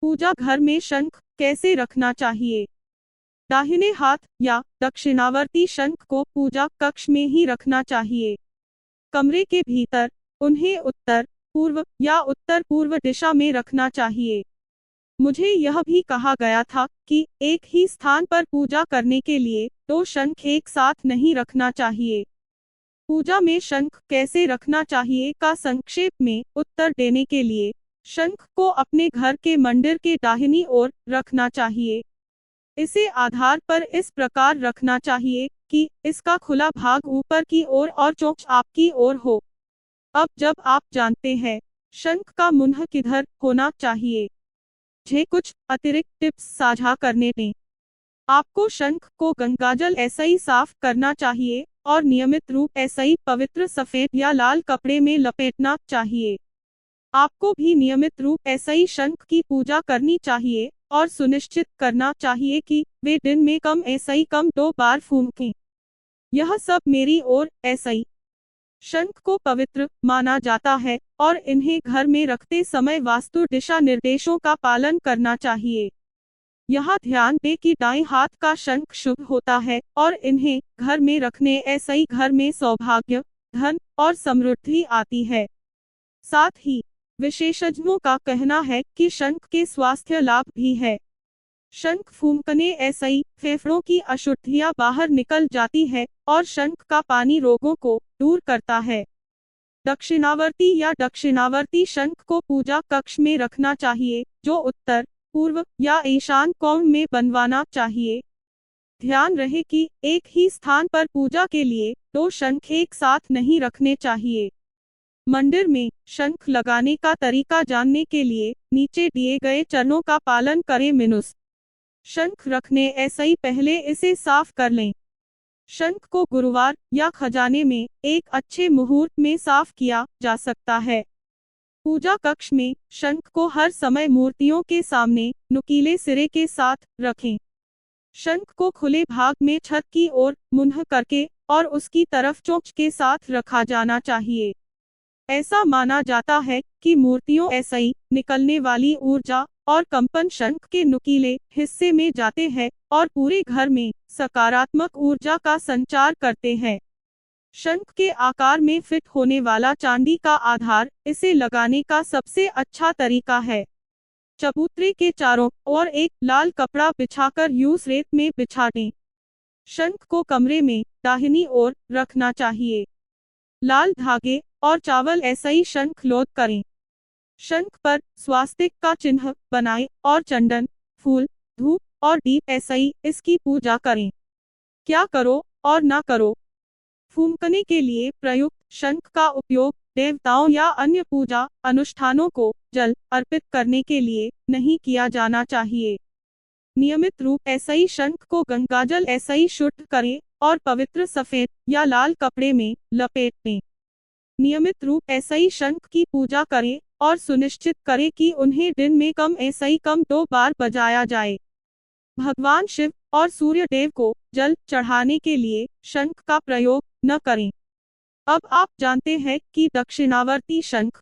पूजा घर में शंख कैसे रखना चाहिए? दाहिने हाथ या दक्षिणावर्ती शंख को पूजा कक्ष में ही रखना चाहिए। कमरे के भीतर उन्हें उत्तर पूर्व या उत्तर पूर्व दिशा में रखना चाहिए। मुझे यह भी कहा गया था कि एक ही स्थान पर पूजा करने के लिए दो शंख एक साथ नहीं रखना चाहिए। पूजा में शंख कैसे रखना चाहिए का संक्षेप में उत्तर देने के लिए, शंख को अपने घर के मंदिर के दाहिनी ओर रखना चाहिए। इसे आधार पर इस प्रकार रखना चाहिए कि इसका खुला भाग ऊपर की ओर और चोंच आपकी ओर हो। अब जब आप जानते हैं शंख का मुंह किधर होना चाहिए, मुझे कुछ अतिरिक्त टिप्स साझा करने दें। आपको शंख को गंगाजल ऐसे ही साफ करना चाहिए और नियमित रूप ऐसे ही पवित्र सफेद या लाल कपड़े में लपेटना चाहिए। आपको भी नियमित रूप ऐसे ही शंख की पूजा करनी चाहिए और सुनिश्चित करना चाहिए कि वे दिन में कम ऐसे ही कम 2 बार फूंकें। यह सब मेरी ओर ऐसे ही। शंख को पवित्र माना जाता है और इन्हें घर में रखते समय वास्तु दिशा निर्देशों का पालन करना चाहिए। यहाँ ध्यान दें कि दाएं हाथ का शंख शुभ होता है और इन्हें घर में रखने ऐसे ही घर में सौभाग्य, धन और समृद्धि आती है। साथ ही विशेषज्ञों का कहना है कि शंख के स्वास्थ्य लाभ भी है। शंख फूंकने ऐसे ही फेफड़ों की अशुद्धियां बाहर निकल जाती है और शंख का पानी रोगों को दूर करता है। दक्षिणावर्ती या दक्षिणावर्ती शंख को पूजा कक्ष में रखना चाहिए, जो उत्तर पूर्व या ईशान कोण में बनवाना चाहिए। ध्यान रहे कि एक ही स्थान पर पूजा के लिए दो शंख एक साथ नहीं रखने चाहिए। मंदिर में शंख लगाने का तरीका जानने के लिए नीचे दिए गए चरणों का पालन करें। मिनुस शंख रखने ऐसे ही पहले इसे साफ कर लें। शंख को गुरुवार या खजाने में एक अच्छे मुहूर्त में साफ किया जा सकता है। पूजा कक्ष में शंख को हर समय मूर्तियों के सामने नुकीले सिरे के साथ रखें। शंख को खुले भाग में छत की ओर मुंह करके और उसकी तरफ चोंच के साथ रखा जाना चाहिए। ऐसा माना जाता है कि मूर्तियों ऐसे ही निकलने वाली ऊर्जा और कंपन शंख के नुकीले हिस्से में जाते हैं और पूरे घर में सकारात्मक ऊर्जा का संचार करते हैं। शंख के आकार में फिट होने वाला चांदी का आधार इसे लगाने का सबसे अच्छा तरीका है। चबूतरे के चारों ओर एक लाल कपड़ा बिछाकर यूं रेत में बिछा दें। शंख को कमरे में दाहिनी ओर रखना चाहिए। लाल धागे और चावल ऐसे ही शंख लोड करें। शंख पर स्वास्तिक का चिन्ह बनाएं और चंदन, फूल, धूप और दीप ऐसे ही इसकी पूजा करें। क्या करो और ना करो। फूंकने के लिए प्रयुक्त शंख का उपयोग देवताओं या अन्य पूजा अनुष्ठानों को जल अर्पित करने के लिए नहीं किया जाना चाहिए। नियमित रूप ऐसे ही शंख को गंगाजल ऐसे ही शुद्ध करें और पवित्र सफेद या लाल कपड़े में लपेट दें। नियमित रूप ऐसे ही शंख की पूजा करें और सुनिश्चित करें कि उन्हें दिन में कम ऐसे ही कम 2 बार बजाया जाए। भगवान शिव और सूर्य देव को जल चढ़ाने के लिए शंख का प्रयोग न करें। अब आप जानते हैं कि दक्षिणावर्ती शंख